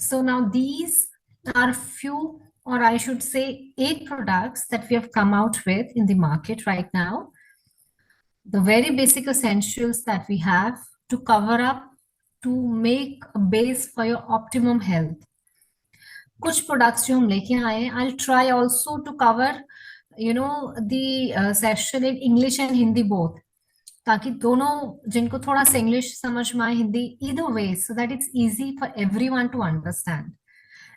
So now these are few, or I should say 8 products that we have come out with in the market right now. The very basic essentials that we have to cover up, to make a base for your optimum health. कुछ products जो हम लेके आए हैं, I try also to cover the session in English and Hindi both, ताकि दोनों, जिनको थोड़ा सा इंग्लिश समझ में आए, Hindi, either way, so that it's easy for everyone to understand.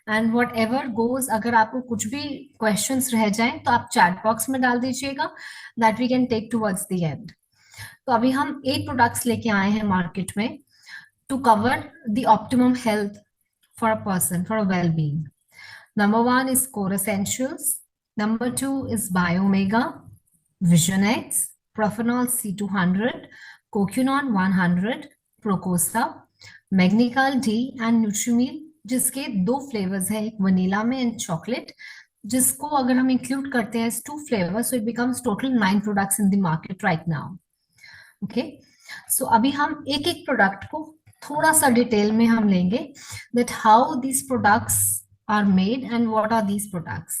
And what ever goes, अगर आपको कुछ भी क्वेश्चंस रह जाएं तो आप चैट बॉक्स में डाल दीजिएगा, that we can take towards the end. तो अभी हम 8 प्रोडक्ट्स लेके आए हैं मार्केट में to cover the optimum health for a person, for a well being. Number 1 is Core Essentials. Number 2 is Biomega, Vision X, Profenol C200, Cocunon 100, Procosa, Magnical D and Nutrimeal, जिसके 2 flavours हैं, एक vanilla में and chocolate, जिसको अगर हम include करते हैं 2 flavours, so it becomes total 9 products in the market right now. Okay, so अभी हम एक एक प्रोडक्ट को थोड़ा सा डिटेल में हम लेंगे, that how these products are made and what are these products.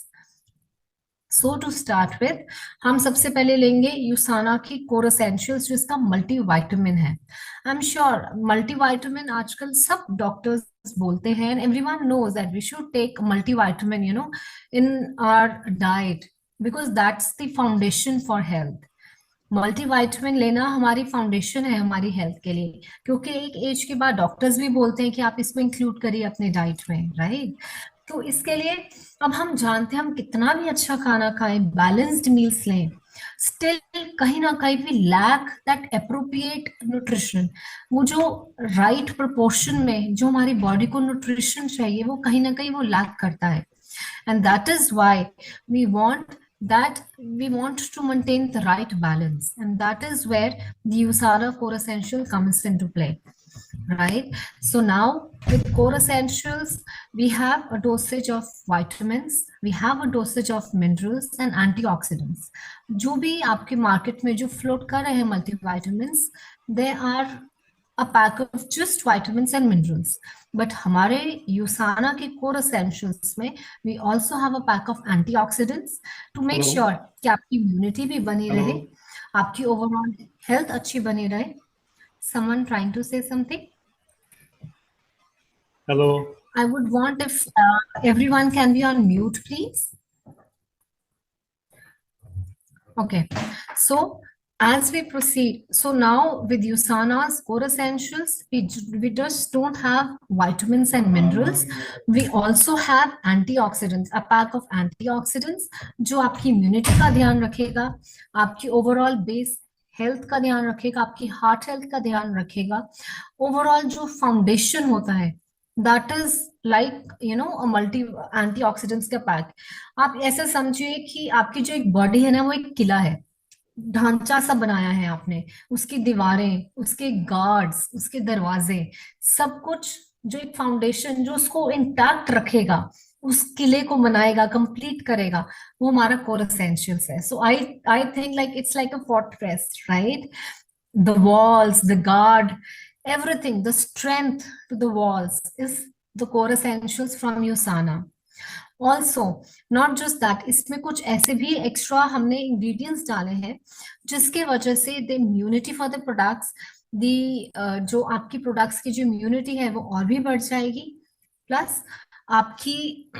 So to start with, हम सबसे पहले लेंगे यूसाना की कोर एसेंशियल्स, जो इसका मल्टी वाइटामिन है. I am sure multi vitamin आजकल सब डॉक्टर्स बोलते हैं, and everyone knows that we should take multi vitamin in our diet, because that's the foundation for health. Multivitamin लेना हमारी फाउंडेशन है हमारी हेल्थ के लिए, क्योंकि एक एज के बाद डॉक्टर्स भी बोलते हैं कि आप इसको इंक्लूड करिए अपने डाइट में, राइट? तो इसके लिए अब हम जानते हैं, हम कितना भी अच्छा खाना खाएं, बैलेंस्ड मील्स लें, स्टिल कहीं ना कहीं भी लैक दैट एप्रोप्रिएट न्यूट्रिशन. वो जो राइट प्रोपोर्शन में जो हमारी बॉडी को न्यूट्रिशन चाहिए, वो कहीं ना कहीं वो लैक करता है. And that is why we want to maintain the right balance, and that is where the USANA Core Essential comes into play, right? So now with Core Essentials, we have a dosage of vitamins, we have a dosage of minerals and antioxidants. जो भी आपके market में जो float कर रहे हैं multivitamins, they are a pack of just vitamins and minerals. But हमारे यूसाना के core essentials में we also have a pack of antioxidants to make sure कि आपकी immunity भी बनी रहे, आपकी overall health अच्छी बनी रहे. Someone trying to say something? Hello. I would want if everyone can be on mute, please. Okay, so as we proceed, so now with USANA's Core Essentials, we just don't have vitamins and minerals, we also have antioxidants, a pack of antioxidants जो आपकी immunity का ध्यान रखेगा, आपकी overall base health का ध्यान रखेगा, आपकी heart health का ध्यान रखेगा. overall जो foundation होता है, that is like a multi antioxidants का पैक. आप ऐसे समझिए कि आपकी जो एक बॉडी है ना, वो एक किला है, ढांचा सा बनाया है आपने, उसकी दीवारें, उसके गार्ड्स, उसके दरवाजे, सब कुछ जो एक फाउंडेशन जो उसको इंटैक्ट रखेगा, उस किले को बनाएगा, कंप्लीट करेगा, वो हमारा कोर एसेंशियल्स है. So I think like it's like a fortress, right? The walls, the guard, everything, the strength to the walls is the core essentials from USANA. Also, not just that, इसमें कुछ ऐसे भी extra हमने ingredients डाले हैं जिसके वजह से the immunity for the products, जो आपकी प्रोडक्ट्स की जो इम्यूनिटी है वो और भी बढ़ जाएगी, प्लस आपकी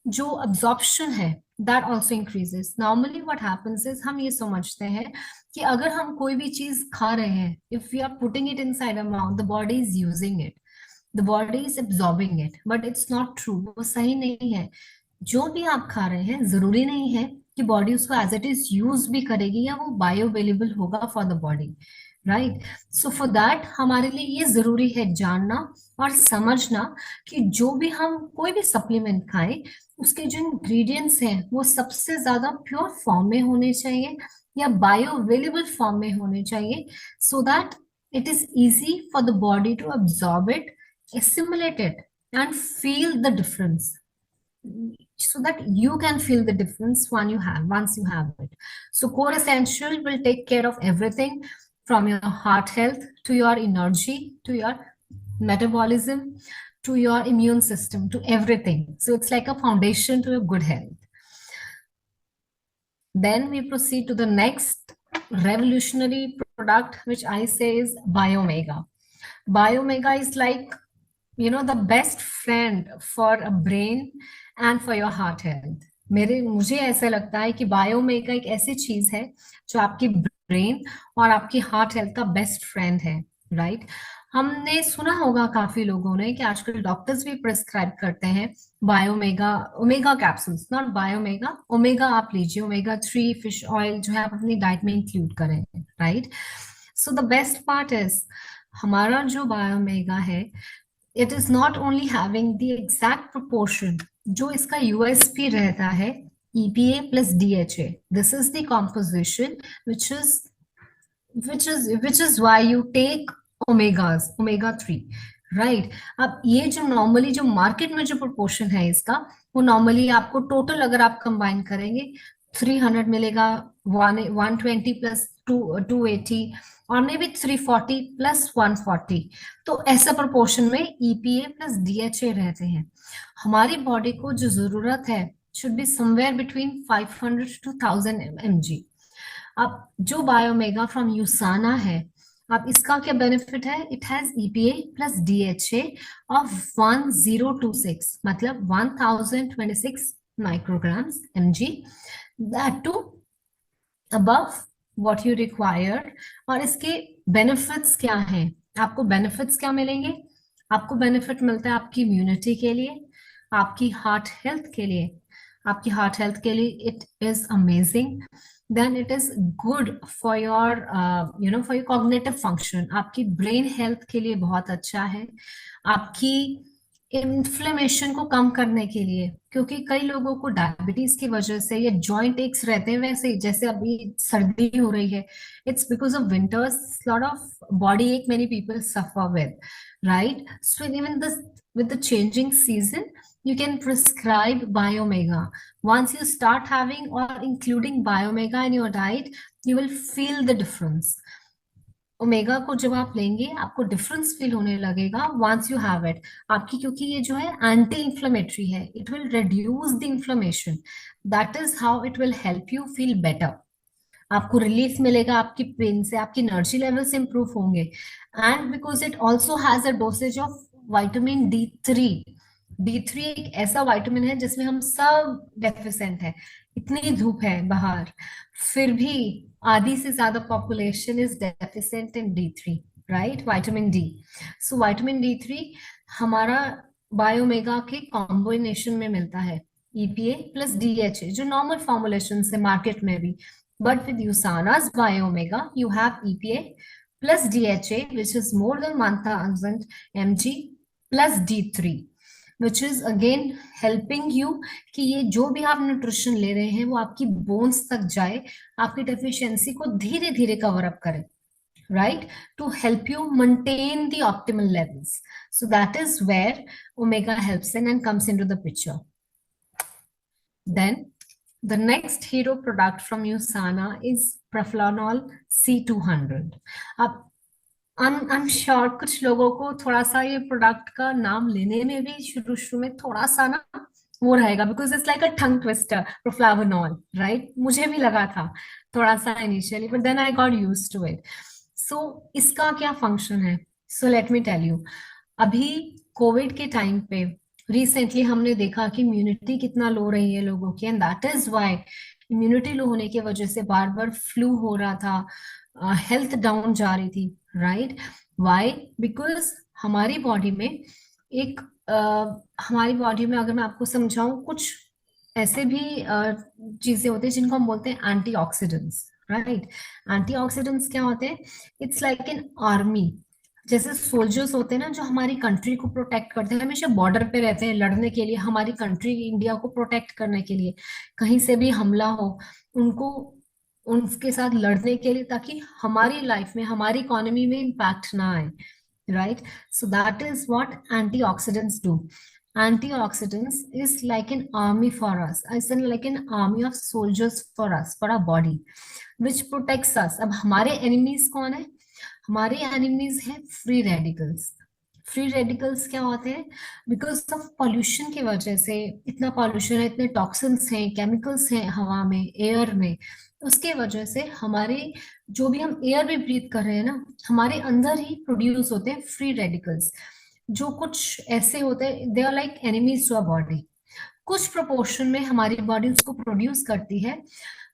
जो अब्जॉर्प्शन है that also increases. Normally what happens is हम ये समझते हैं कि अगर हम कोई भी चीज खा रहे हैं, if we are putting it inside our mouth, the body is using it, the body is absorbing it, but it's not true. वो सही नहीं है. जो भी आप खा रहे हैं जरूरी नहीं है कि बॉडी उसको एज इट इज यूज भी करेगी या वो बायोअवेलेबल होगा for the body, right? So for that हमारे लिए ये जरूरी है जानना और समझना कि जो भी हम कोई भी सप्लीमेंट खाएं, उसके जो इंग्रेडिएंट्स हैं वो सबसे ज्यादा प्योर फॉर्म में होने चाहिए या बायोअवेलेबल फॉर्म में होने चाहिए, so that it is easy for the body to absorb it, assimilate it and feel the difference, so that you can feel the difference once you have it. So Core Essential will take care of everything from your heart health to your energy to your metabolism to your immune system, to everything. So it's like a foundation to a good health. Then we proceed to the next revolutionary product, which I say is Biomega. Biomega is like, the best friend for a brain and for your heart health. मुझे ऐसा लगता है कि बायोमेगा एक ऐसी चीज है जो आपकी ब्रेन और आपकी हार्ट हेल्थ का बेस्ट फ्रेंड है, राइट? हमने सुना होगा काफी लोगों ने कि आजकल डॉक्टर्स भी प्रिस्क्राइब करते हैं बायोमेगा, ओमेगा कैप्सूल्स, नॉट बायोमेगा, ओमेगा आप लीजिए, ओमेगा 3 फिश ऑयल जो है आप अपनी डाइट में इंक्लूड करें, right? So the best part is हमारा जो बायोमेगा है, it is not only having the exact proportion जो इसका यूएसपी रहता है, EPA plus DHA. This is the composition which is why you take omegas, omega 3, right? अब ये जो नॉर्मली जो मार्केट में जो प्रोपोर्शन है इसका, वो नॉर्मली आपको टोटल अगर आप कंबाइन करेंगे 300 मिलेगा, 120 प्लस 280 और मे बी 340 प्लस 140, तो ऐसा प्रोपोर्शन में EPA प्लस DHA रहते हैं। हमारी बॉडी को जो जरूरत है should be somewhere between 500 to 1000 mg. अब जो बायोमेगा फ्रॉम यूसाना है, अब इसका क्या बेनिफिट है? It has EPA plus DHA of 1026, मतलब 1026 micrograms mg, that too above what you require. और इसके बेनिफिट्स क्या हैं? आपको बेनिफिट्स क्या मिलेंगे? आपको बेनिफिट मिलता है आपकी इम्यूनिटी के लिए, आपकी हार्ट हेल्थ के लिए, आपकी हार्ट हेल्थ के लिए it is amazing. Then it is good for your for your cognitive function, आपकी ब्रेन हेल्थ के लिए बहुत अच्छा है, आपकी इन्फ्लेमेशन को कम करने के लिए, क्योंकि कई लोगों को डायबिटीज की वजह से या जॉइंट एक्स रहते हैं, वैसे ही जैसे अभी सर्दी हो रही है, it's because of winters, lot of body ache many people suffer with, right? So even this with the changing season, you can prescribe Biomega. Once you start having or including Biomega in your diet, you will feel the difference. Omega को जब आप लेंगे आपको difference feel होने लगेगा once you have it. आपकी, क्योंकि ये जो है एंटी इंफ्लेमेटरी है, it will reduce the inflammation. That is how it will help you feel better. आपको रिलीफ मिलेगा आपकी पेन से, आपकी एनर्जी लेवल से इंप्रूव होंगे, and because it also has a dosage of vitamin D3. D3 एक ऐसा विटामिन है जिसमें हम सब डेफिशिएंट है, इतनी धूप है बाहर, फिर भी आधी से ज्यादा population is deficient in D3, right? Vitamin D. So vitamin D3 हमारा बायोमेगा के कॉम्बिनेशन में मिलता है, EPA प्लस DHA, जो नॉर्मल फॉर्मुलेशन से मार्केट में भी, but with USANA's Biomega you have EPA plus DHA which is more than 1000 mg plus D3, which is again helping you कि ये जो भी आप न्यूट्रिशन ले रहे हैं वो आपकी बोन्स तक जाए, आपकी डेफिशिएंसी को धीरे धीरे कवर अप करे, right? To help you maintain the optimal levels. So that is where Omega helps in and comes into the picture. Then the next hero product from USANA is Proflanol C200. अब I'm sure कुछ लोगों को थोड़ा सा ये product का नाम लेने में भी शुरू में थोड़ा सा ना वो रहेगा, because it's like a tongue twister, proflavanol, right? मुझे भी लगा था थोड़ा सा initially, but then I got used to it. So इसका क्या फंक्शन है? So let me tell you. अभी कोविड के टाइम पे रिसेंटली हमने देखा कि इम्यूनिटी कितना लो रही है लोगों की, and that is why immunity low होने की वजह से बार बार फ्लू हो रहा था, हेल्थ डाउन जा रही थी, राइट? व्हाई? बिकॉज हमारी बॉडी में एक हमारी बॉडी में अगर मैं आपको समझाऊं, कुछ ऐसे भी चीजें होती हैं जिनको हम बोलते हैं एंटीऑक्सीडेंट्स, राइट? एंटीऑक्सीडेंट्स क्या होते हैं? इट्स लाइक एन आर्मी, जैसे सोल्जर्स होते हैं ना जो हमारी कंट्री को प्रोटेक्ट करते हैं, हमेशा बॉर्डर पे रहते हैं लड़ने के लिए, हमारी कंट्री इंडिया को प्रोटेक्ट करने के लिए, कहीं से भी हमला हो उनको उनके साथ लड़ने के लिए, ताकि हमारी लाइफ में, हमारी इकोनॉमी में इम्पैक्ट ना आए, right? So that is what antioxidants do. Antioxidants is like an army for us. It's like an army of soldiers for us, for our body, which protects us. अब हमारे enemies कौन है? हमारे enemies है free radicals, free radicals क्या होते हैं? Because of pollution की वजह से, इतना पॉल्यूशन है, इतने टॉक्सिन्स हैं, केमिकल्स हैं हवा में, एयर में, उसके वजह से हमारे, जो भी हम एयर में ब्रीथ कर रहे हैं ना, हमारे अंदर ही प्रोड्यूस होते हैं फ्री रेडिकल्स, जो कुछ ऐसे होते हैं, they are like enemies to our body. कुछ प्रोपोर्शन में हमारी बॉडी उसको प्रोड्यूस करती है,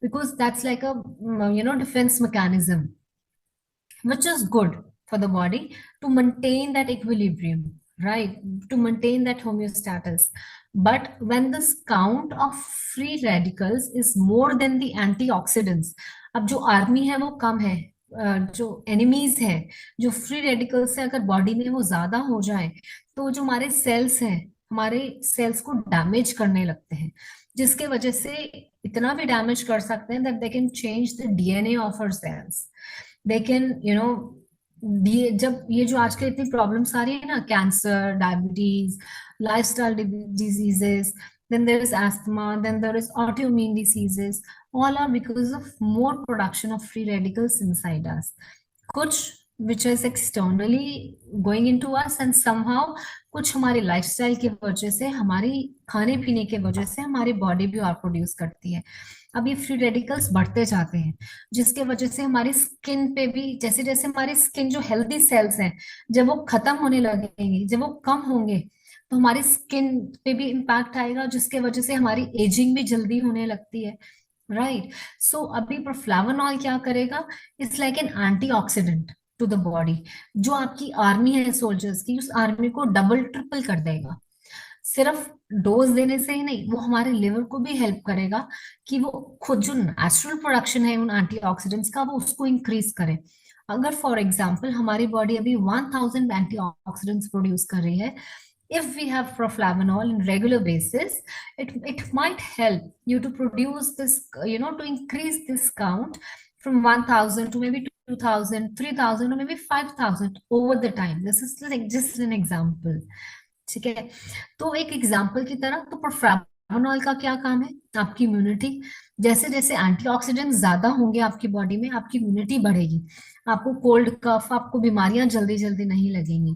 because that's like a defence mechanism, which is good for the body to maintain that equilibrium, right? To maintain that homeostasis. But when this count of free radicals is more than the antioxidants, अब जो army है वो कम है, जो enemies है, जो free radicals है, अगर बॉडी में वो ज्यादा हो जाए तो जो हमारे सेल्स हैं, हमारे सेल्स को डैमेज करने लगते हैं, जिसके वजह से इतना भी डैमेज कर सकते हैं that they can change the DNA of our cells. They can जब ये जो आजकल इतनी प्रॉब्लम्स आ रही है ना, cancer, diabetes, lifestyle diseases, then there is asthma, then there is autoimmune diseases, all are because of more production of free radicals inside us, कुछ which is externally going into us, and somehow कुछ हमारी lifestyle की वजह से, हमारी खाने पीने की वजह से हमारी बॉडी भी और प्रोड्यूस करती है। अब ये फ्री रेडिकल्स बढ़ते जाते हैं, जिसके वजह से हमारी स्किन पे भी, जैसे जैसे हमारी स्किन, जो हेल्दी सेल्स हैं, जब वो खत्म होने लगेंगे, जब वो कम होंगे, तो हमारी स्किन पे भी इम्पैक्ट आएगा, जिसके वजह से हमारी एजिंग भी जल्दी होने लगती है, राइट? सो अभी प्रोफ्लावोनॉल क्या करेगा? It's like an antioxidant to the body. जो आपकी आर्मी है सोल्जर्स की, उस आर्मी को डबल ट्रिपल कर देगा। सिर्फ डोज देने से ही नहीं, वो हमारे लिवर को भी हेल्प करेगा कि वो खुद जो नेचुरल प्रोडक्शन है उन एंटीऑक्सीडेंट्स का, वो उसको इंक्रीज करे। अगर फॉर एग्जांपल हमारी बॉडी अभी 1000 एंटीऑक्सीडेंट्स प्रोड्यूस कर रही है, if we have proflavanol in regular basis, it might help you to produce this, to increase this count from 1000 to maybe 2000, 3000, or maybe 5000 over the time. This is like just an example. ठीक है? तो एक example की तरह, तो प्रोफ्लावोनॉल का क्या काम है? आपकी इम्यूनिटी, जैसे जैसे एंटीऑक्सीडेंट ज्यादा होंगे आपकी बॉडी में, आपकी इम्यूनिटी बढ़ेगी, आपको कोल्ड कफ, आपको बीमारियां जल्दी जल्दी नहीं लगेंगी,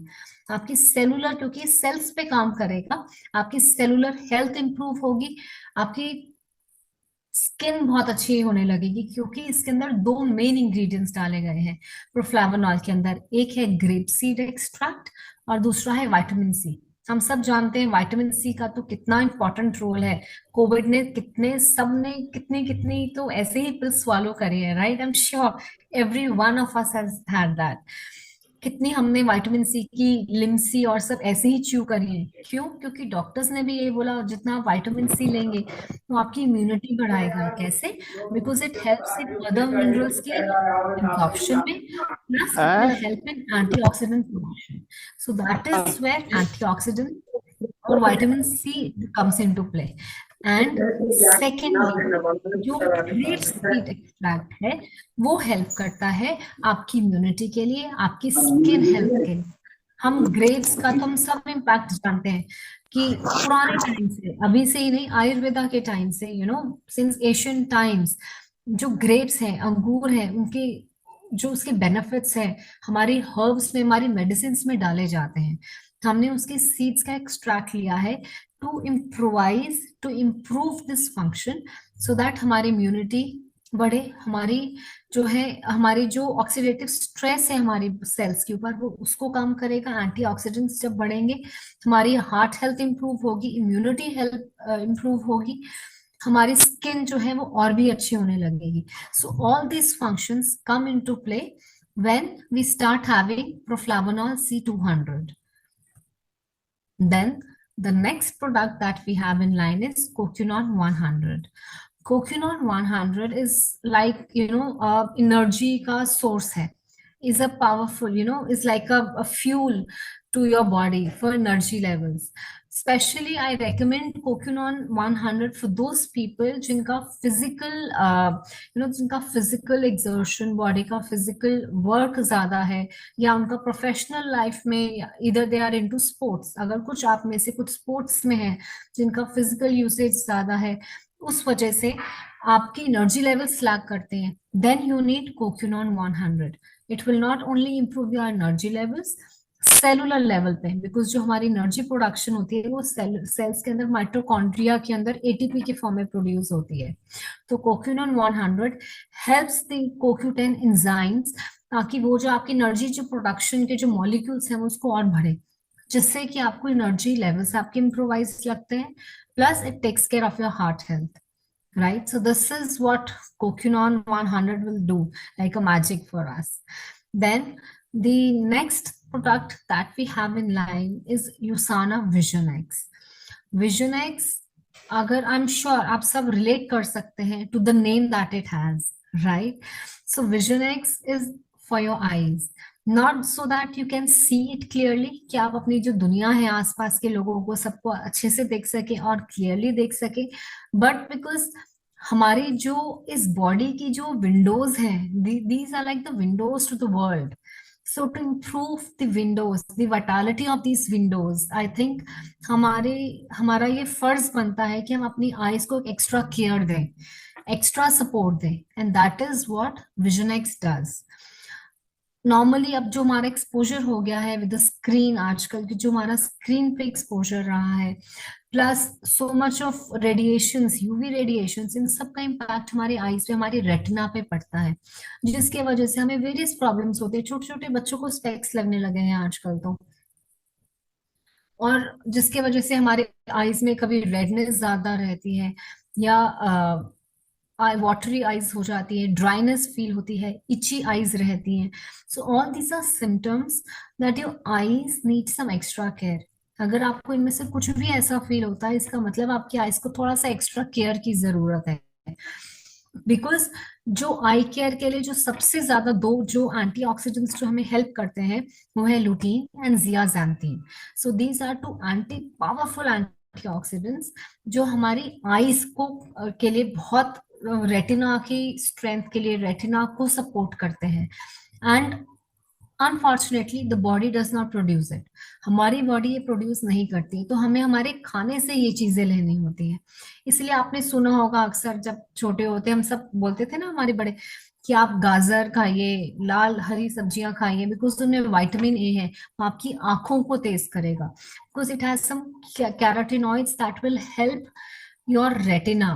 आपकी सेलुलर, क्योंकि सेल्स पे काम करेगा, आपकी सेलुलर हेल्थ इंप्रूव होगी, आपकी स्किन बहुत अच्छी होने लगेगी, क्योंकि इसके अंदर दो मेन इंग्रेडिएंट्स डाले गए हैं प्रोफ्लावोनॉल के अंदर। एक है ग्रेप सीड एक्सट्रैक्ट और दूसरा है विटामिन सी। हम सब जानते हैं विटामिन सी का तो कितना इंपॉर्टेंट रोल है। कोविड ने कितने, सब ने कितनी कितनी तो ऐसे ही पिल्स स्वालो करी है, right? I am sure every one of us has had that. कितनी हमने विटामिन सी की लिम्सी और सब ऐसे ही च्यू करी है। क्यों? क्योंकि डॉक्टर्स ने भी ये बोला, जितना विटामिन सी लेंगे तो आपकी इम्यूनिटी बढ़ाएगा। कैसे? Because it helps in other minerals के एब्जॉर्प्शन में, plus it will help in antioxidant production. So that is where antioxidant और vitamin C comes into play. And secondly, जो ग्रेप सीड एक्सट्रैक्ट है, वो हेल्प करता है आपकी इम्यूनिटी के लिए, आपकी स्किन हेल्थ के लिए। हम ग्रेप्स का तो हम सब इम्पैक्ट जानते हैं कि पुराने टाइम से, अभी से ही नहीं, आयुर्वेदा के टाइम से, सिंस एशियन टाइम्स, जो ग्रेप्स हैं, अंगूर हैं, उनके जो उसके बेनिफिट्स हैं हमारी हर्ब्स में, हमारी मेडिसिन में डाले जाते हैं। हमने उसके सीड्स का एक्सट्रैक्ट लिया है to improvise, to improve this function, so that हमारी इम्यूनिटी बढ़े, हमारी जो है, हमारी जो ऑक्सीडेटिव स्ट्रेस है हमारी सेल्स के ऊपर, वो उसको कम करेगा। एंटीऑक्सीडेंट्स जब बढ़ेंगे, हमारी हार्ट हेल्थ इंप्रूव होगी, इम्यूनिटी हेल्थ इंप्रूव होगी, हमारी स्किन जो है वो और भी अच्छी होने लगेगी। So all this functions come into play when we start having proflavanol C200. Then the next product that we have in line is Coquinone 100. Coquinone 100 is like, energy का source है, is a powerful, is like a fuel to your body for energy levels. Especially I recommend Coquinone 100 for those people जिनका physical, जिनका physical exertion, body का physical work ज्यादा है, या उनका professional life में इधर दे आर इनटू स्पोर्ट्स। अगर कुछ आप में से कुछ स्पोर्ट्स में है जिनका फिजिकल यूसेज ज्यादा है, उस वजह से आपकी एनर्जी लेवल स्लैक करते हैं, then you need coquinone 100. It will not only improve your energy levels, cellular level पे, बिकॉज जो हमारी एनर्जी प्रोडक्शन होती है वो सेल्स के अंदर माइटोकॉन्ड्रिया के अंदर एटीपी के फॉर्म में प्रोड्यूस होती है। तो कोक्यूनन 100 हेल्प्स द कोक्यूटेन एंजाइम्स, ताकि वो जो आपकी एनर्जी जो प्रोडक्शन के जो मॉलिक्यूल्स हैं वो उसको और बढ़े, जिससे कि आपको एनर्जी लेवल्स आपके इम्प्रोवाइज लगते हैं, plus it takes care of your heart health, right? So this is what Cocunon 100 will do, like a magic for us. Then the next product that we have in line is USANA Vision X. Vision X, अगर I'm sure आप सब relate कर सकते हैं to the name that it has, right? So Vision X is for your eyes, not so that you can see it clearly, कि आप अपनी जो दुनिया है आसपास के लोगों को सबको अच्छे से देख सके और क्लियरली देख सके, बट बिकॉज हमारी जो इस बॉडी की जो विंडोज हैं, these are like the windows to the world. So to improve the windows, the vitality of these windows, I think हमारा ये फर्ज बनता है कि हम अपनी आईज को एक्स्ट्रा केयर दें, एक्स्ट्रा सपोर्ट दें, and that is what vision x does. Normally अब जो हमारा एक्सपोजर हो गया है विद स्क्रीन, आजकल की जो हमारा स्क्रीन पे एक्सपोजर रहा है, plus so much of radiations, UV radiations, इन सब का इम्पैक्ट हमारी आईज पे, हमारी रेटिना पे पड़ता है, जिसके वजह से हमें वेरियस प्रॉब्लम्स होते हैं. छोटे छोटे बच्चों को स्पेक्स लगने लगे हैं आजकल तो, और जिसके वजह से हमारे आईज में कभी रेडनेस ज्यादा रहती है, या वाटरी आईज हो जाती है, ड्राइनेस फील होती है, इची आईज रहती हैं. So all these are symptoms that your eyes need some extra care. अगर आपको इनमें से कुछ भी ऐसा फील होता है, इसका मतलब आपकी आईज को थोड़ा सा एक्स्ट्रा केयर की जरूरत है. बिकॉज जो आई केयर के लिए जो सबसे ज्यादा दो जो एंटीऑक्सीडेंट्स जो हमें हेल्प करते हैं वो है lutein and zeaxanthin. So these are two anti powerful antioxidants जो हमारी आईज को के लिए बहुत, रेटिना की स्ट्रेंथ के लिए, रेटिना को सपोर्ट करते हैं. And unfortunately the body does not produce it. हमारी बॉडी ये प्रोड्यूस नहीं करती, तो हमें हमारे खाने से ये चीजें लेनी होती हैं. इसलिए आपने सुना होगा अक्सर, जब छोटे होते हम सब बोलते थे ना हमारे बड़े, कि आप गाजर खाइए, लाल हरी सब्जियां खाइए, बिकॉज उनमें विटामिन ए है, वो आपकी आंखों को तेज करेगा, because it has some carotenoids that will help your retina,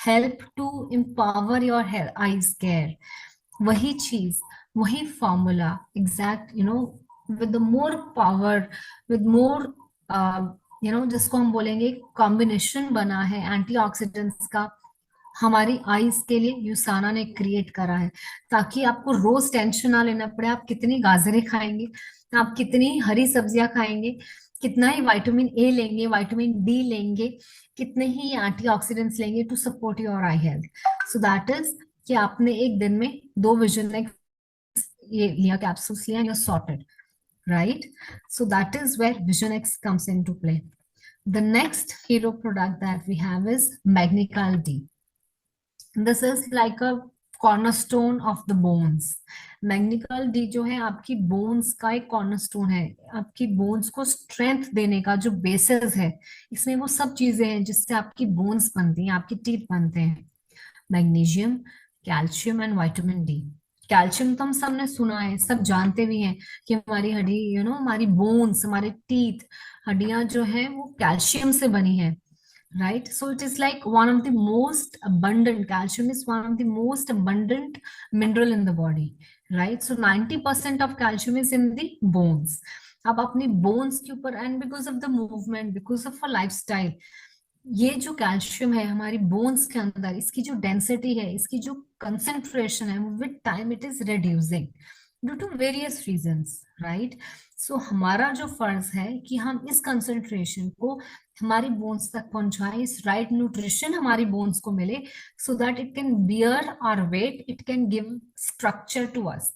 help to empower your eyes care. वही चीज, वही formula exact, with more power, with more, जिसको हम बोलेंगे कॉम्बिनेशन बना है एंटीऑक्सीडेंट्स का, हमारी आईज के लिए यूसाना ने क्रिएट करा है, ताकि आपको रोज टेंशन ना लेना पड़े आप कितनी गाजरें खाएंगे, आप कितनी हरी सब्जियां खाएंगे, कितना ही विटामिन ए लेंगे, विटामिन डी लेंगे, कितने ही एंटीऑक्सीडेंट्स लेंगे to support your eye health. So that is कि आपने एक दिन में 2 विजन एक्स ये लिया, कैप्सूल्स लिया, you're sorted, right? So that is where Vision X comes into play. The next hero product that we have is Magnical D. This is like a cornerstone of the bones. Magnical D जो है आपकी bones का एक cornerstone है, आपकी bones को strength देने का जो बेसिस है. इसमें वो सब चीजें हैं जिससे आपकी बोन्स बनती हैं, आपकी टीथ बनते हैं. Magnesium, calcium and vitamin D. Calcium तो हम सब ने सुना है, सब जानते भी हैं कि हमारी हड्डी, हमारी बोन्स, हमारे टीथ, हड्डियां जो है वो कैल्शियम से बनी है, right? So it is like one of the most abundant, calcium is one of the most abundant mineral in the body, right? So 90% of calcium is in the bones. अब अपनी bones के ऊपर, and because of the movement, because of a lifestyle, ये जो calcium है हमारी bones के अंदर, इसकी जो डेंसिटी है, इसकी जो कंसेंट्रेशन है, with time it is reducing due to various reasons, right? So हमारा जो फर्ज है कि हम इस कंसेंट्रेशन को हमारी बोन्स तक पहुंचाएं, इस राइट न्यूट्रिशन हमारी बोन्स को मिले, so that it can bear our weight, it can give structure to us.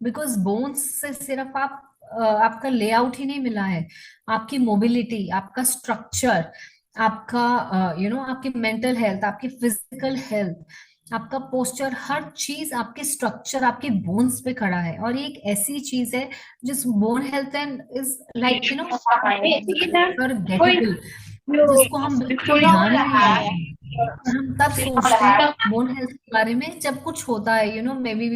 Because bones से सिर्फ आपका लेआउट ही नहीं मिला है, आपकी मोबिलिटी, आपका स्ट्रक्चर, आपका आपकी मेंटल हेल्थ, आपकी फिजिकल हेल्थ, आपका पोस्चर, हर चीज, आपके स्ट्रक्चर आपके बोन्स पे खड़ा है. और ये एक ऐसी चीज है जिस bone health and is like forgettable, जिसको हम बिल्कुल ध्यान ही नहीं देते. और हम तब सोचते हैं बोन हेल्थ के बारे में जब कुछ होता है, maybe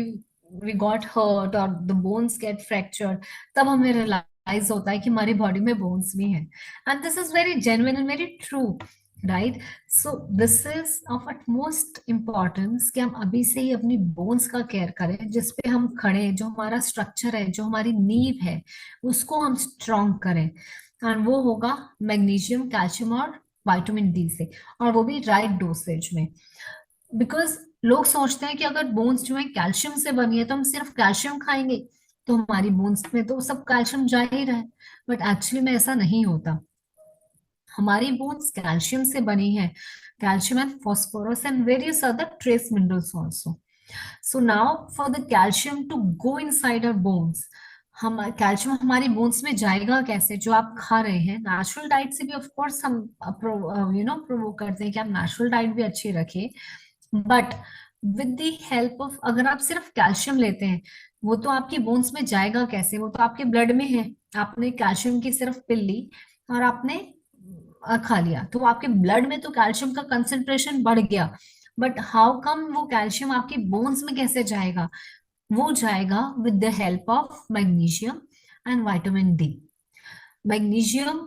we got hurt और द बोन्स गेट फ्रैक्चर्ड, तब हमें रियलाइज रियलाइज होता है कि हमारी बॉडी में बोन्स भी हैं, and this is very genuine and very true, right? So this is of utmost importance कि हम अभी से ही अपनी बोन्स का केयर करें, जिसपे हम खड़े हैं, जो हमारा स्ट्रक्चर है, जो हमारी नींव है, उसको हम स्ट्रॉन्ग करें, एंड वो होगा मैग्नीशियम, कैल्शियम और विटामिन डी से, और वो भी राइट डोसेज में। बिकॉज लोग सोचते हैं कि अगर बोन्स जो है कैल्शियम से बनी है तो हम सिर्फ कैल्शियम खाएंगे तो हमारी बोन्स में तो सब कैल्शियम जा ही रहा है, बट एक्चुअली में ऐसा नहीं होता। हमारी बोन्स कैल्शियम से बनी है, calcium and phosphorus and various other trace minerals also. So now for the calcium to go inside our bones, हम कैल्शियम हमारी बोन्स में जाएगा कैसे? जो आप खा रहे हैं नेचुरल डाइट से भी ऑफ कोर्स हम प्रोवोक करते हैं कि आप नेचुरल डाइट भी अच्छी रखिए, but with the help of, अगर आप सिर्फ कैल्शियम लेते हैं, वो तो आपकी बोन्स में जाएगा कैसे? वो तो आपके ब्लड में है, आपने कैल्शियम की सिर्फ पिल ली और आपने खा लिया, तो आपके ब्लड में तो कैल्शियम का कंसेंट्रेशन बढ़ गया, बट हाउ कम वो कैल्शियम आपकी बोन्स में कैसे जाएगा? वो जाएगा with the help of magnesium and vitamin D. Magnesium,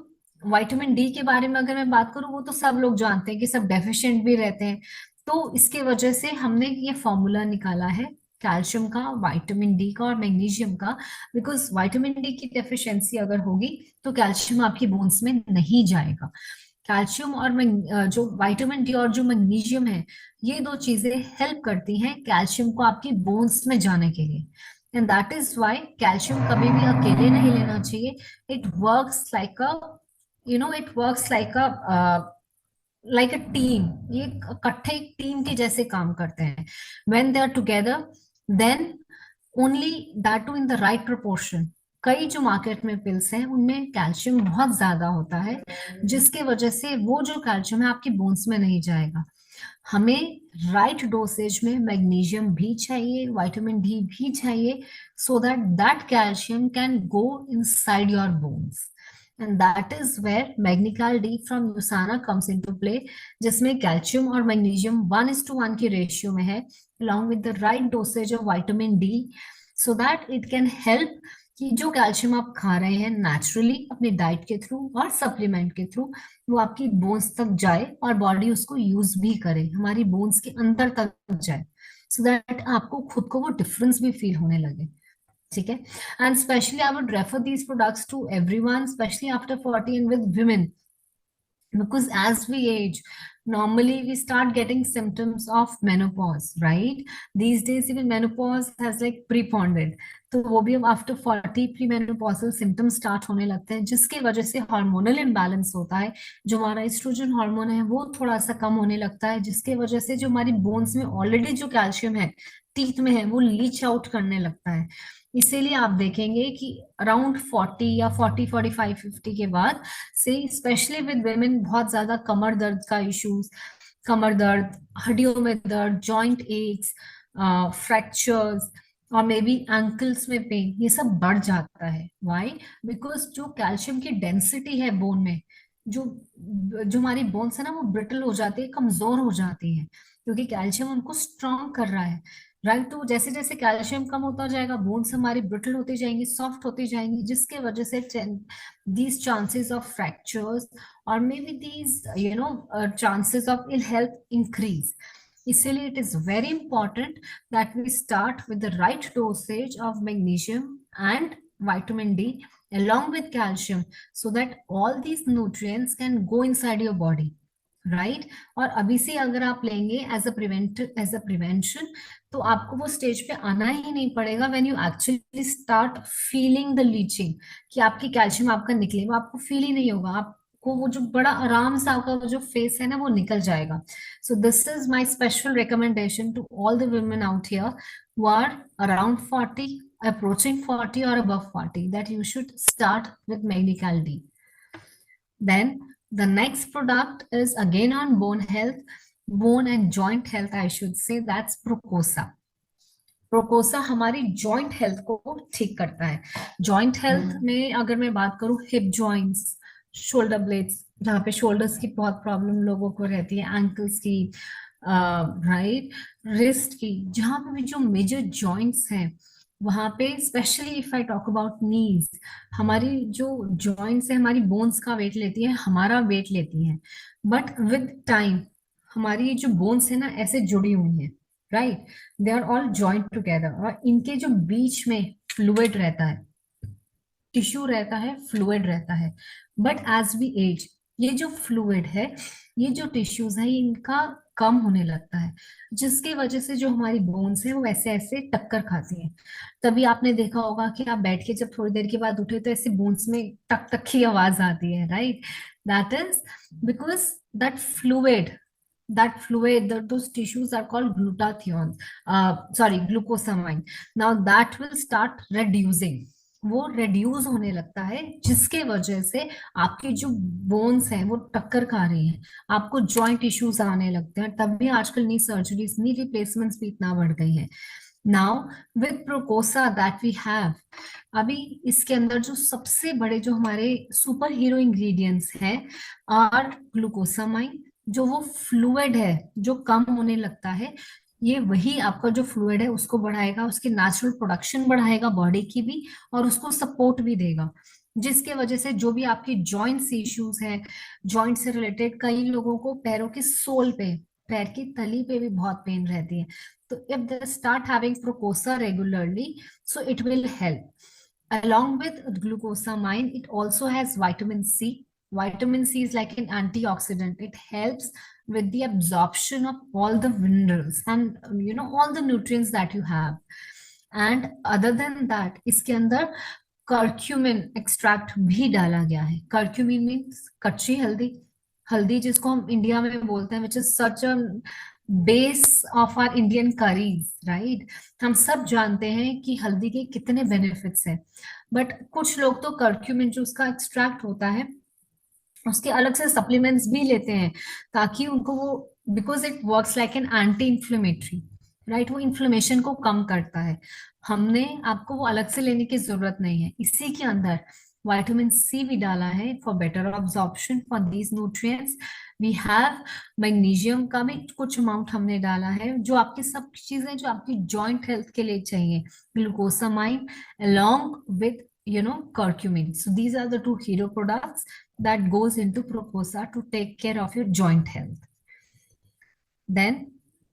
vitamin D के बारे में अगर मैं बात करूं, वो तो सब लोग जानते हैं कि सब डेफिशिएंट भी रहते हैं, तो इसके वजह से हमने ये फॉर्मूला निकाला है कैल्शियम का, विटामिन डी का और मैग्नीशियम का, बिकॉज विटामिन डी की डेफिशिएंसी अगर होगी तो कैल्शियम आपकी बोन्स में नहीं जाएगा। कैल्शियम और जो विटामिन डी और जो मैग्नीशियम है, ये दो चीजें हेल्प करती हैं कैल्शियम को आपकी बोन्स में जाने के लिए, and that is why calcium कभी भी अकेले नहीं लेना चाहिए। It works like a, it works like a team, ये इकट्ठे एक टीम के जैसे काम करते हैं। When they are together, then only that two in the right proportion. कई जो मार्केट में पिल्स हैं उनमें कैल्शियम बहुत ज्यादा होता है, जिसके वजह से वो जो कैल्शियम है आपकी बोन्स में नहीं जाएगा। हमें राइट डोसेज में मैग्नीशियम भी चाहिए, विटामिन डी भी चाहिए, so that that calcium can go inside your bones, and that is where Magnical D from USANA comes into play, जिसमें कैल्शियम और मैग्नीशियम 1:1 की रेशियो में है, along with the right dosage of vitamin D, so that it can help कि जो calcium आप खा रहे हैं नेचुरली अपनी डाइट के थ्रू और सप्लीमेंट के थ्रू, वो आपकी बोन्स तक जाए और बॉडी उसको यूज भी करे, हमारी बोन्स के अंदर तक जाए, सो दैट आपको खुद को वो डिफरेंस भी फील होने लगे। ठीक है, and specially I would refer these products to everyone, specially after 40 and with women, because as we age, normally we start getting symptoms of menopause, right? These days even menopause has like prepondered, तो वो भी अब after 40 pre menopausal symptoms start होने लगते हैं, जिसके वजह से हार्मोनल इम्बैलेंस होता है। जो हमारा एस्ट्रोजन हार्मोन है वो थोड़ा सा कम होने लगता है, जिसके वजह से जो हमारी बोन्स में ऑलरेडी जो कैल्शियम है टीथ में है, वो लीच आउट करने लगता है। इसीलिए आप देखेंगे कि अराउंड 40 या 40, 45, 50 के बाद से स्पेशली विद वेमेन बहुत ज्यादा कमर दर्द का इश्यूज, कमर दर्द, हड्डियों में दर्द, जॉइंट एक्स, फ्रैक्चर्स और मे बी एंकल्स में पेन, ये सब बढ़ जाता है। व्हाई? बिकॉज जो कैल्शियम की डेंसिटी है बोन में, जो जो हमारी बोन्स है ना, वो ब्रिटल हो जाती है, कमजोर हो जाती है, क्योंकि कैल्शियम उनको स्ट्रॉन्ग कर रहा है, राइट? तो जैसे जैसे कैल्शियम कम होता जाएगा, बोन्स हमारी ब्रिटल होती जाएंगी, सॉफ्ट होती जाएंगी, जिसके वजह से these chances of fractures or maybe these chances of ill health increase. इसीलिए it is very important that we start with the right dosage of magnesium and vitamin D along with calcium, so that all these nutrients can go inside your body, right? और अभी से अगर आप लेंगे as a prevention, तो आपको वो stage पे आना ही नहीं पड़ेगा when you actually start feeling the leaching, कि आपकी कैल्शियम आपका निकले, वो आपको फील ही नहीं होगा, आपको वो जो बड़ा आराम से आपका वो जो फेस है ना, वो निकल जाएगा। So this is my special recommendation to all the women out here who are around 40, approaching 40 or above 40, that you should start with Magnical D. Then the next product is again on bone health, bone and joint health, I should say, that's Procosa. प्रोकोसा हमारी joint health को ठीक करता है। Joint health में अगर मैं बात करूं, हिप जॉइंट्स, शोल्डर ब्लेड्स, जहाँ पे शोल्डर्स की बहुत प्रॉब्लम लोगों को रहती है, एंकल्स की, राइट, रिस्ट की, जहाँ पे भी जो मेजर जॉइंट्स हैं वहां पे specially if I talk about knees, हमारी जो जॉइंट्स है हमारी बोन्स का वेट लेती है, हमारा वेट लेती है, बट विद टाइम हमारी जो बोन्स है ना ऐसे जुड़ी हुई है, right, they are all joint together, और इनके जो बीच में फ्लूइड रहता है, टिश्यू रहता है, फ्लूइड रहता है, बट एज वी एज ये जो फ्लूइड है, ये जो टिश्यूज है, इनका कम होने लगता है, जिसकी वजह से जो हमारी बोन्स है वो ऐसे ऐसे टक्कर खाती है। तभी आपने देखा होगा कि आप बैठ के जब थोड़ी देर के बाद उठे तो ऐसे बोन्स में टक टक की आवाज आती है, right, that is because that fluid, those tissues are called glutathione, sorry, glucosamine. Now that will start reducing, वो reduce होने लगता है, जिसके वजह से आपकी जो बोन्स हैं वो टक्कर खा रही हैं, आपको जॉइंट इश्यूज आने लगते हैं, तब भी आजकल नी सर्जरीज नी रिप्लेसमेंट्स भी इतना बढ़ गई हैं। Now with Procosa that we have, अभी इसके अंदर जो सबसे बड़े जो हमारे सुपर हीरो इंग्रेडिएंट्स हैं और ग्लूकोसामाइन, जो वो फ्लूइड है जो कम होने लगता है, ये वही आपका जो फ्लूइड है उसको बढ़ाएगा, उसकी नेचुरल प्रोडक्शन बढ़ाएगा बॉडी की भी, और उसको सपोर्ट भी देगा, जिसके वजह से जो भी आपकी जॉइंट्स इश्यूज है, जॉइंट से रिलेटेड, कई लोगों को पैरों की सोल पे, पैर की तली पे भी बहुत पेन रहती है, तो if they start having Procosa regularly, so it will help. Along with glucosamine, it also has vitamin C. Vitamin C is like an antioxidant. It helps with the absorption of all the minerals and all the nutrients that you have. And other than that, इसके अंदर curcumin extract भी डाला गया है। Curcumin means कच्ची हल्दी, हल्दी जिसको हम इंडिया में बोलते हैं, which is such a base of our Indian curries, right. हम सब जानते हैं कि हल्दी के कितने बेनिफिट्स हैं, बट कुछ लोग तो कर्क्यूमिन जो उसका एक्सट्रैक्ट होता है उसके अलग से सप्लीमेंट्स भी लेते हैं, ताकि उनको वो, because it works like an anti inflammatory, right, वो इन्फ्लेमेशन को कम करता है। हमने आपको वो अलग से लेने की जरूरत नहीं है, इसी के अंदर विटामिन सी भी डाला है for better absorption for these nutrients. We have magnesium का भी कुछ अमाउंट हमने डाला है, जो आपकी सब चीजें जो आपकी जॉइंट हेल्थ के लिए चाहिए, glucosamine along with curcumin. So these are the two hero products that goes into Proposa to take care of your joint health. Then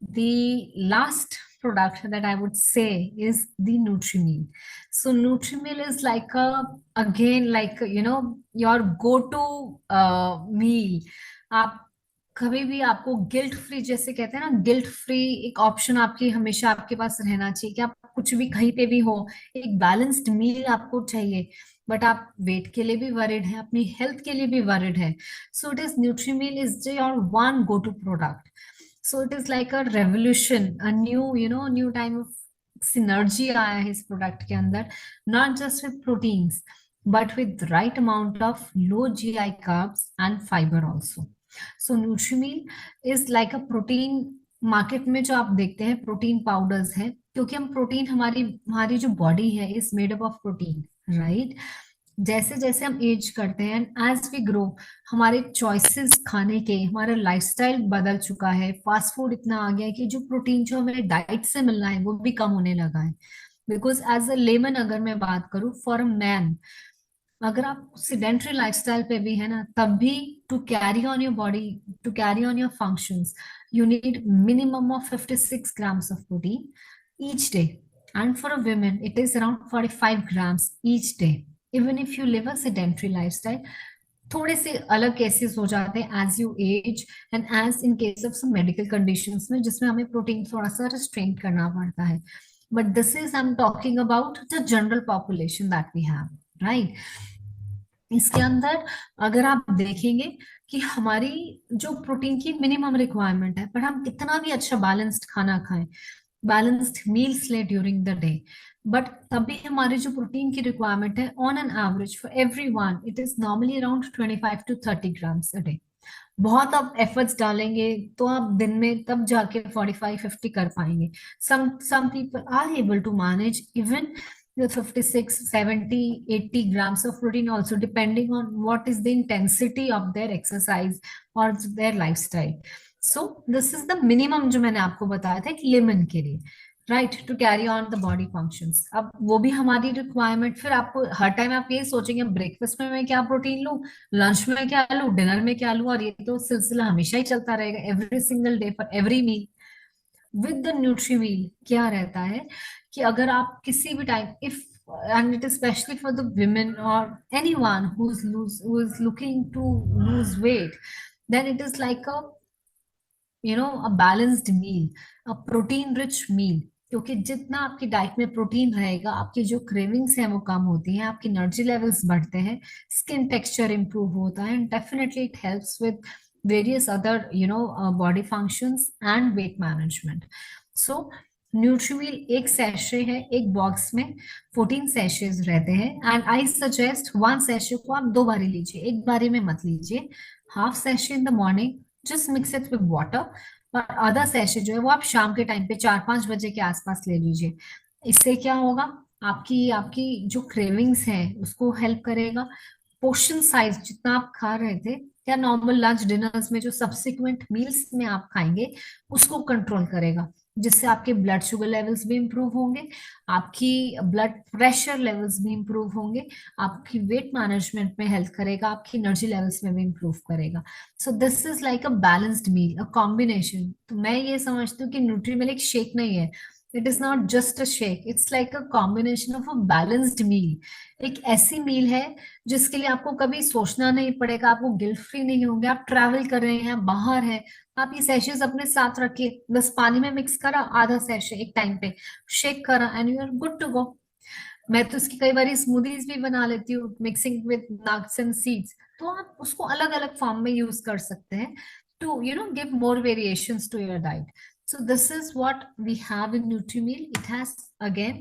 the last product that I would say is the Nutrimil. So Nutrimil is like again like your go-to meal. आप कभी भी आपको guilt free, जैसे कहते हैं ना, guilt free एक option आपकी हमेशा आपके पास रहना चाहिए, कि आप कुछ भी कहीं पे भी हो, एक बैलेंस्ड मील आपको चाहिए, बट आप वेट के लिए भी वरिड है, अपनी हेल्थ के लिए भी वरिड है, so it is Nutrimeal is your one go to product. So it is like a revolution, a new time of synergy आया है इस प्रोडक्ट के अंदर, not just with proteins but with right amount of low GI carbs and fiber also. So Nutrimil is like a protein, market में जो आप देखते हैं प्रोटीन पाउडर्स हैं, क्योंकि हम प्रोटीन, हमारी हमारी जो बॉडी है is made up of protein, right. जैसे जैसे हम एज करते हैं, एज वी ग्रो, हमारे चॉइसेस खाने के, हमारा लाइफस्टाइल बदल चुका है, फास्ट फूड इतना आ गया है कि जो प्रोटीन जो हमें डाइट से मिलना है वो भी कम होने लगा है। बिकॉज एज अ लेमन अगर मैं बात करूं, फॉर अ मैन, अगर आप सिडेंट्री लाइफस्टाइल पे भी है ना, तब भी to carry on your body, to carry on your functions, you need minimum of 56 grams of protein each day, and for a woman it is around 45 grams each day, even if you live a sedentary lifestyle. थोड़े से अलग cases हो जाते हैं as you age and age in case of some medical conditions में, जिसमें हमें protein थोड़ा सा रिस्ट्रेन करना पड़ता है, but this is I am talking about the general population that we have, right. इसके अंदर अगर आप देखेंगे कि हमारी जो प्रोटीन की मिनिमम रिक्वायरमेंट है, पर हम कितना भी अच्छा बैलेंस्ड खाना खाएं, बैलेंस्ड मील्स ले ड्यूरिंग द डे, बट तभी हमारी जो प्रोटीन की रिक्वायरमेंट है on an average for everyone it is normally around 25 to 30 grams a day. बहुत आप एफर्ट्स डालेंगे तो आप दिन में तब जाके 45-50 कर पाएंगे। some people are able to manage even the 56, 70, 80 grams of protein also, depending on what is the intensity of their exercise or their lifestyle. So this is the minimum जो मैंने आपको बताया था एक लेमन के लिए, right, to carry on the body functions. अब वो भी हमारी रिक्वायरमेंट, फिर आपको हर टाइम आप ये सोचेंगे ब्रेकफास्ट में मैं क्या प्रोटीन लूं, लंच में क्या लूं, डिनर में क्या लूं, और ये तो सिलसिला हमेशा ही चलता रहेगा, every single day for every meal. With the Nutrimeal क्या रहता है कि अगर आप किसी भी time, if and it is especially for the women or anyone who is looking to lose weight, then it is like a balanced meal, a protein rich meal। क्योंकि जितना आपकी डाइट में प्रोटीन रहेगा, आपकी जो क्रेविंग्स हैं वो कम होती हैं, आपकी एनर्जी लेवल्स बढ़ते हैं, स्किन टेक्सचर इंप्रूव होता है, and definitely it helps with various other body functions and weight management. So Nutrimeal एक सैशे है, एक बॉक्स में 14 सैशेज रहते हैं, and I suggest one sachet को आप 2 बारी लीजिए, एक बारी में मत लीजिए। Half sachet in the morning, just mix it with water, और आधा सैशे जो है वो आप शाम के टाइम पे 4-5 बजे के आसपास ले लीजिए। इससे क्या होगा, आपकी आपकी जो क्रेविंग्स हैं उसको हेल्प करेगा। पोर्शन साइज जितना आप खा रहे थे या नॉर्मल लंच डिनर्स में जो सब्सिक्वेंट मील्स में आप खाएंगे, उसको कंट्रोल करेगा, जिससे आपके ब्लड शुगर लेवल्स भी इंप्रूव होंगे, आपकी ब्लड प्रेशर लेवल्स भी इंप्रूव होंगे, आपकी वेट मैनेजमेंट में हेल्प करेगा, आपकी एनर्जी लेवल्स में भी इंप्रूव करेगा। So this is like a balanced meal, a combination. तो मैं ये समझती हूँ कि न्यूट्रीमिल एक शेक नहीं है, it is not just a shake, it's like a combination of a balanced meal. एक ऐसी मील है जिसके लिए आपको कभी सोचना नहीं पड़ेगा, आपको गिल्ट फ्री नहीं होंगे, आप ट्रैवल कर रहे हैं, बाहर हैं, आप ये सैशेज अपने साथ रखिए, बस पानी में मिक्स करा आधा सैशे एक टाइम पे, शेक करा, and you are good to go. मैं तो इसकी कई बार स्मूदीज भी बना लेती हूँ mixing with nuts and seeds. तो आप उसको अलग अलग फॉर्म में यूज कर सकते हैं to give more variations to your diet. So this is what we have in NutriMeal. It has again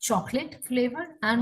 chocolate flavor and